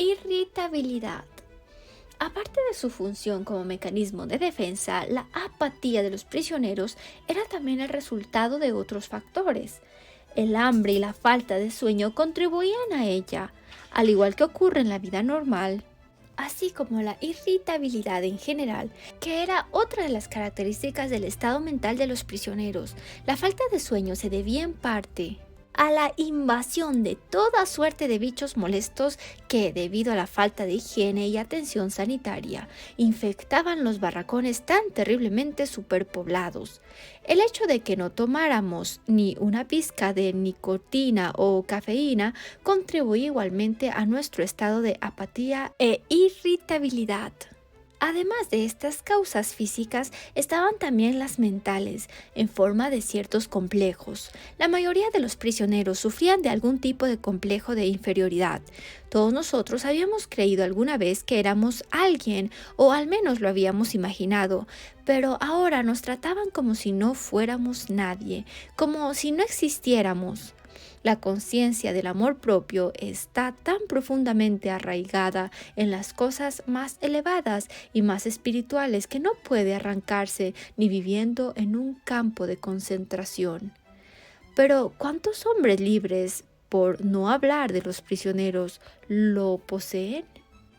Irritabilidad. Aparte de su función como mecanismo de defensa, la apatía de los prisioneros era también el resultado de otros factores. El hambre y la falta de sueño contribuían a ella, al igual que ocurre en la vida normal, así como la irritabilidad en general, que era otra de las características del estado mental de los prisioneros. La falta de sueño se debía en parte a la invasión de toda suerte de bichos molestos que, debido a la falta de higiene y atención sanitaria, infectaban los barracones tan terriblemente superpoblados. El hecho de que no tomáramos ni una pizca de nicotina o cafeína contribuía igualmente a nuestro estado de apatía e irritabilidad. Además de estas causas físicas, estaban también las mentales, en forma de ciertos complejos. La mayoría de los prisioneros sufrían de algún tipo de complejo de inferioridad. Todos nosotros habíamos creído alguna vez que éramos alguien, o al menos lo habíamos imaginado, pero ahora nos trataban como si no fuéramos nadie, como si no existiéramos. La conciencia del amor propio está tan profundamente arraigada en las cosas más elevadas y más espirituales que no puede arrancarse ni viviendo en un campo de concentración. Pero ¿cuántos hombres libres, por no hablar de los prisioneros, lo poseen?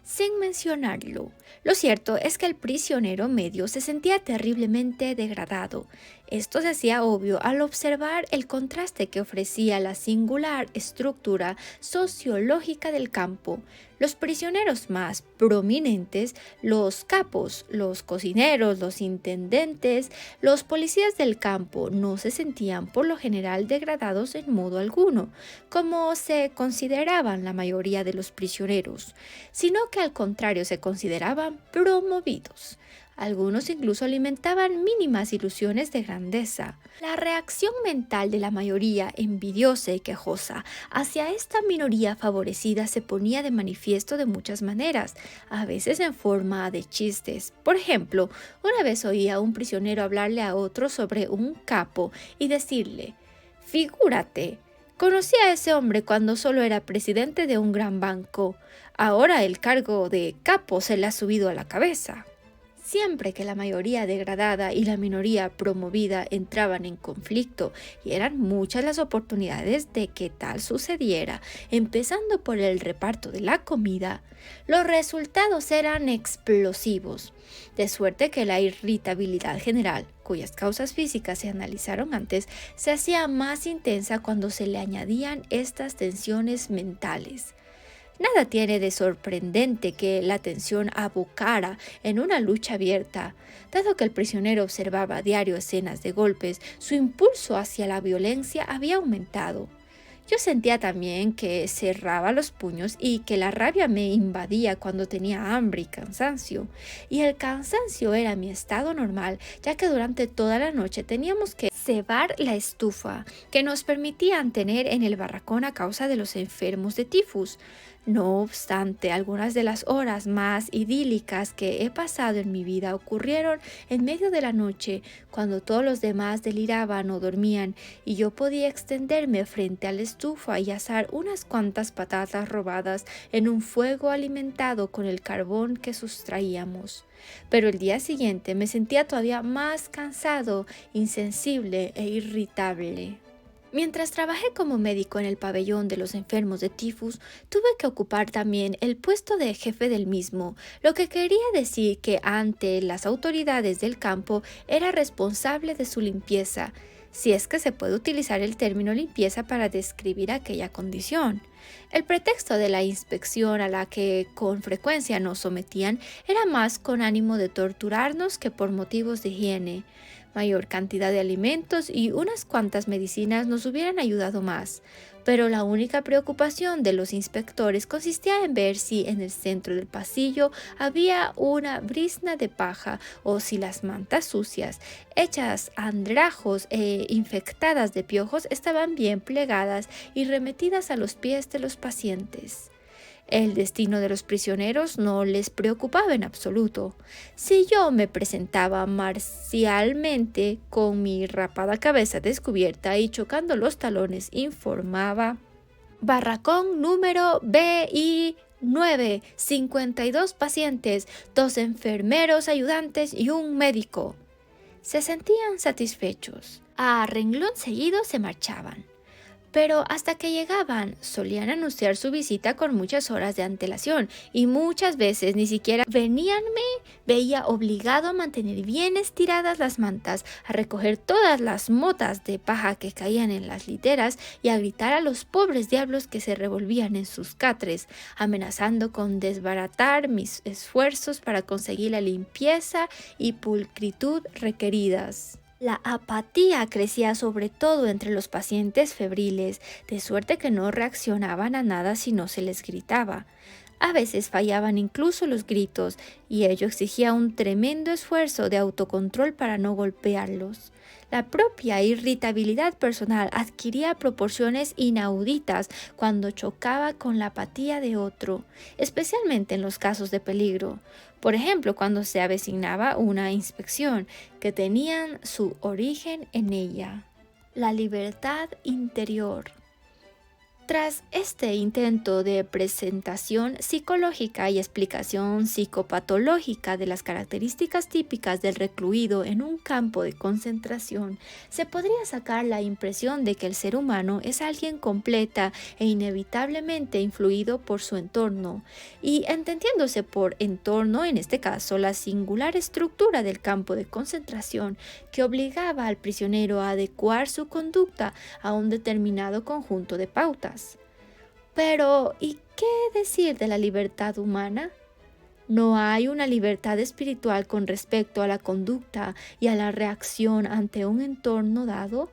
Sin mencionarlo, lo cierto es que el prisionero medio se sentía terriblemente degradado. Esto se hacía obvio al observar el contraste que ofrecía la singular estructura sociológica del campo. Los prisioneros más prominentes, los capos, los cocineros, los intendentes, los policías del campo, no se sentían por lo general degradados en modo alguno, como se consideraban la mayoría de los prisioneros, sino que al contrario se consideraban promovidos. Algunos incluso alimentaban mínimas ilusiones de grandeza. La reacción mental de la mayoría envidiosa y quejosa hacia esta minoría favorecida se ponía de manifiesto de muchas maneras, a veces en forma de chistes. Por ejemplo, una vez oí a un prisionero hablarle a otro sobre un capo y decirle: «Figúrate, conocí a ese hombre cuando solo era presidente de un gran banco. Ahora el cargo de capo se le ha subido a la cabeza». Siempre que la mayoría degradada y la minoría promovida entraban en conflicto, y eran muchas las oportunidades de que tal sucediera, empezando por el reparto de la comida, los resultados eran explosivos, de suerte que la irritabilidad general, cuyas causas físicas se analizaron antes, se hacía más intensa cuando se le añadían estas tensiones mentales. Nada tiene de sorprendente que la tensión abocara en una lucha abierta. Dado que el prisionero observaba a diario escenas de golpes, su impulso hacia la violencia había aumentado. Yo sentía también que cerraba los puños y que la rabia me invadía cuando tenía hambre y cansancio. Y el cansancio era mi estado normal, ya que durante toda la noche teníamos que cebar la estufa que nos permitían tener en el barracón a causa de los enfermos de tifus. No obstante, algunas de las horas más idílicas que he pasado en mi vida ocurrieron en medio de la noche, cuando todos los demás deliraban o dormían, y yo podía extenderme frente a la estufa y asar unas cuantas patatas robadas en un fuego alimentado con el carbón que sustraíamos. Pero el día siguiente me sentía todavía más cansado, insensible e irritable. Mientras trabajé como médico en el pabellón de los enfermos de tifus, tuve que ocupar también el puesto de jefe del mismo, lo que quería decir que ante las autoridades del campo era responsable de su limpieza, si es que se puede utilizar el término limpieza para describir aquella condición. El pretexto de la inspección a la que con frecuencia nos sometían era más con ánimo de torturarnos que por motivos de higiene. Mayor cantidad de alimentos y unas cuantas medicinas nos hubieran ayudado más, pero la única preocupación de los inspectores consistía en ver si en el centro del pasillo había una brizna de paja o si las mantas sucias, hechas andrajos e infectadas de piojos, estaban bien plegadas y remetidas a los pies de los pacientes. El destino de los prisioneros no les preocupaba en absoluto. Si yo me presentaba marcialmente con mi rapada cabeza descubierta y chocando los talones, informaba: «Barracón número B y 9, 52 pacientes, 2 enfermeros ayudantes y un médico. Se sentían satisfechos. A renglón seguido se marchaban. Pero hasta que llegaban, solían anunciar su visita con muchas horas de antelación y muchas veces ni siquiera venían. Me veía obligado a mantener bien estiradas las mantas, a recoger todas las motas de paja que caían en las literas y a gritar a los pobres diablos que se revolvían en sus catres, amenazando con desbaratar mis esfuerzos para conseguir la limpieza y pulcritud requeridas. La apatía crecía sobre todo entre los pacientes febriles, de suerte que no reaccionaban a nada si no se les gritaba. A veces fallaban incluso los gritos, y ello exigía un tremendo esfuerzo de autocontrol para no golpearlos. La propia irritabilidad personal adquiría proporciones inauditas cuando chocaba con la apatía de otro, especialmente en los casos de peligro. Por ejemplo, cuando se avecinaba una inspección que tenían su origen en ella. La libertad interior. Tras este intento de presentación psicológica y explicación psicopatológica de las características típicas del recluido en un campo de concentración, se podría sacar la impresión de que el ser humano es alguien completa e inevitablemente influido por su entorno, y entendiéndose por entorno en este caso la singular estructura del campo de concentración que obligaba al prisionero a adecuar su conducta a un determinado conjunto de pautas. Pero, ¿y qué decir de la libertad humana? ¿No hay una libertad espiritual con respecto a la conducta y a la reacción ante un entorno dado?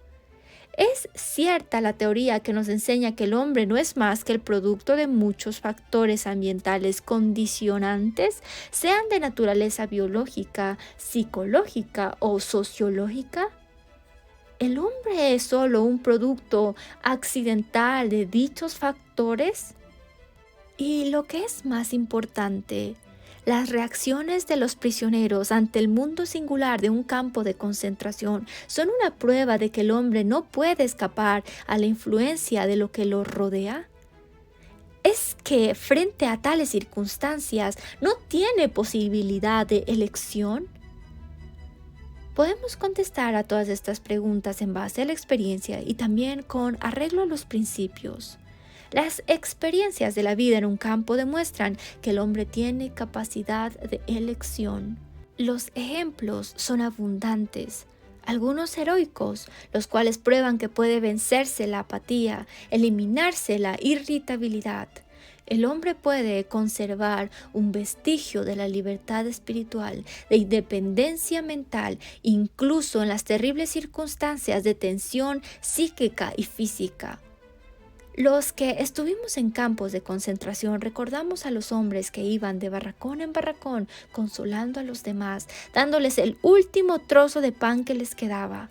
¿Es cierta la teoría que nos enseña que el hombre no es más que el producto de muchos factores ambientales condicionantes, sean de naturaleza biológica, psicológica o sociológica? ¿El hombre es solo un producto accidental de dichos factores? Y lo que es más importante, las reacciones de los prisioneros ante el mundo singular de un campo de concentración son una prueba de que el hombre no puede escapar a la influencia de lo que lo rodea. ¿Es que frente a tales circunstancias no tiene posibilidad de elección? Podemos contestar a todas estas preguntas en base a la experiencia y también con arreglo a los principios. Las experiencias de la vida en un campo demuestran que el hombre tiene capacidad de elección. Los ejemplos son abundantes, algunos heroicos, los cuales prueban que puede vencerse la apatía, eliminarse la irritabilidad. El hombre puede conservar un vestigio de la libertad espiritual, de independencia mental, incluso en las terribles circunstancias de tensión psíquica y física. Los que estuvimos en campos de concentración recordamos a los hombres que iban de barracón en barracón consolando a los demás, dándoles el último trozo de pan que les quedaba.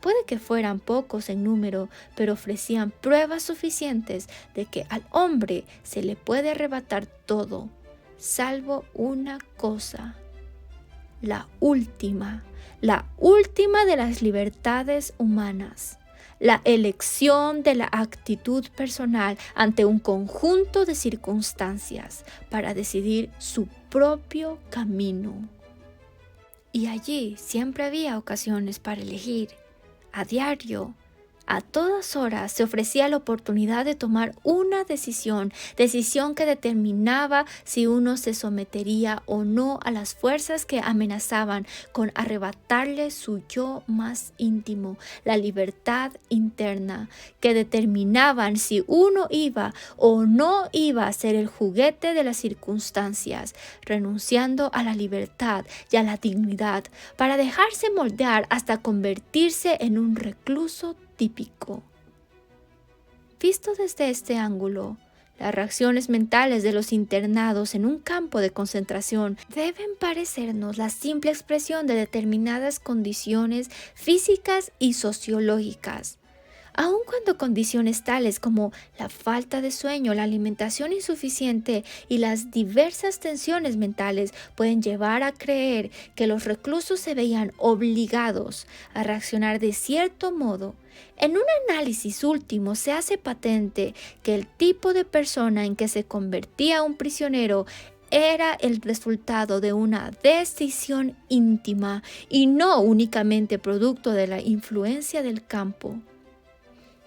Puede que fueran pocos en número, pero ofrecían pruebas suficientes de que al hombre se le puede arrebatar todo, salvo una cosa, la última de las libertades humanas, la elección de la actitud personal ante un conjunto de circunstancias para decidir su propio camino. Y allí siempre había ocasiones para elegir. A diario, a todas horas se ofrecía la oportunidad de tomar una decisión que determinaba si uno se sometería o no a las fuerzas que amenazaban con arrebatarle su yo más íntimo, la libertad interna, que determinaban si uno iba o no iba a ser el juguete de las circunstancias, renunciando a la libertad y a la dignidad para dejarse moldear hasta convertirse en un recluso típico. Visto desde este ángulo, las reacciones mentales de los internados en un campo de concentración deben parecernos la simple expresión de determinadas condiciones físicas y sociológicas. Aun cuando condiciones tales como la falta de sueño, la alimentación insuficiente y las diversas tensiones mentales pueden llevar a creer que los reclusos se veían obligados a reaccionar de cierto modo, En un análisis último se hace patente que el tipo de persona en que se convertía un prisionero era el resultado de una decisión íntima y no únicamente producto de la influencia del campo.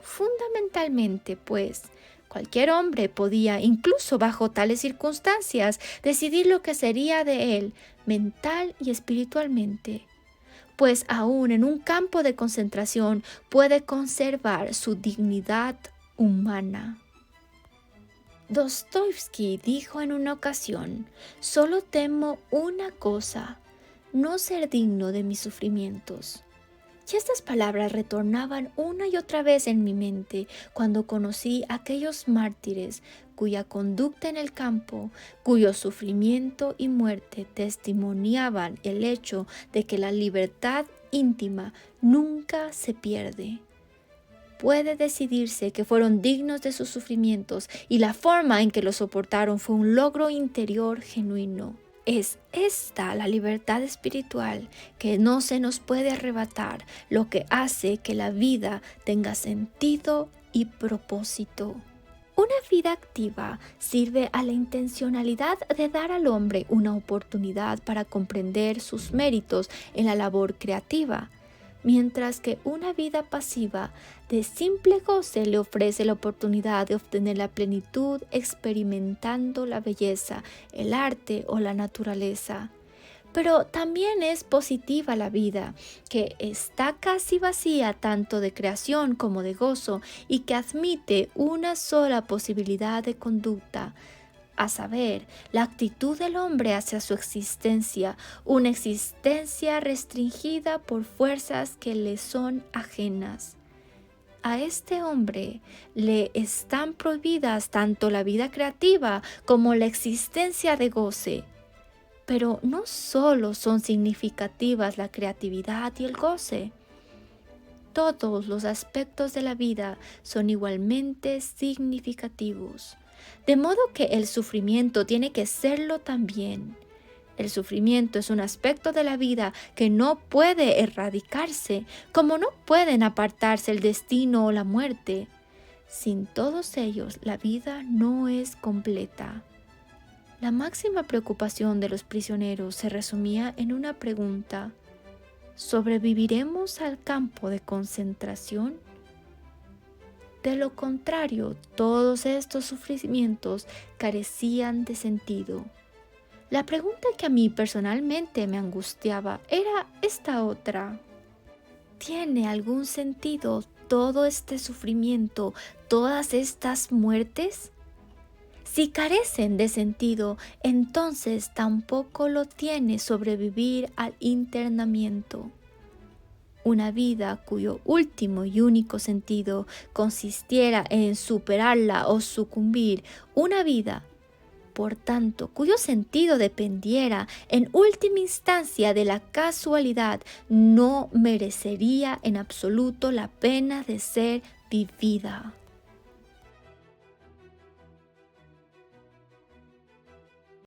Fundamentalmente, pues, cualquier hombre podía, incluso bajo tales circunstancias, decidir lo que sería de él, mental y espiritualmente, pues aún en un campo de concentración puede conservar su dignidad humana. Dostoyevsky dijo en una ocasión: «Solo temo una cosa, no ser digno de mis sufrimientos». Y estas palabras retornaban una y otra vez en mi mente cuando conocí a aquellos mártires cuya conducta en el campo, cuyo sufrimiento y muerte testimoniaban el hecho de que la libertad íntima nunca se pierde. Puede decidirse que fueron dignos de sus sufrimientos y la forma en que los soportaron fue un logro interior genuino. Es esta la libertad espiritual que no se nos puede arrebatar, lo que hace que la vida tenga sentido y propósito. Una vida activa sirve a la intencionalidad de dar al hombre una oportunidad para comprender sus méritos en la labor creativa, mientras que una vida pasiva de simple goce le ofrece la oportunidad de obtener la plenitud experimentando la belleza, el arte o la naturaleza. Pero también es positiva la vida, que está casi vacía tanto de creación como de gozo y que admite una sola posibilidad de conducta, a saber, la actitud del hombre hacia su existencia, una existencia restringida por fuerzas que le son ajenas. A este hombre le están prohibidas tanto la vida creativa como la existencia de goce. Pero no solo son significativas la creatividad y el goce. Todos los aspectos de la vida son igualmente significativos. De modo que el sufrimiento tiene que serlo también. El sufrimiento es un aspecto de la vida que no puede erradicarse, como no pueden apartarse el destino o la muerte. Sin todos ellos, la vida no es completa. La máxima preocupación de los prisioneros se resumía en una pregunta: ¿sobreviviremos al campo de concentración? De lo contrario, todos estos sufrimientos carecían de sentido. La pregunta que a mí personalmente me angustiaba era esta otra: ¿tiene algún sentido todo este sufrimiento, todas estas muertes? Si carecen de sentido, entonces tampoco lo tiene sobrevivir al internamiento. Una vida cuyo último y único sentido consistiera en superarla o sucumbir, una vida, por tanto, cuyo sentido dependiera en última instancia de la casualidad, no merecería en absoluto la pena de ser vivida.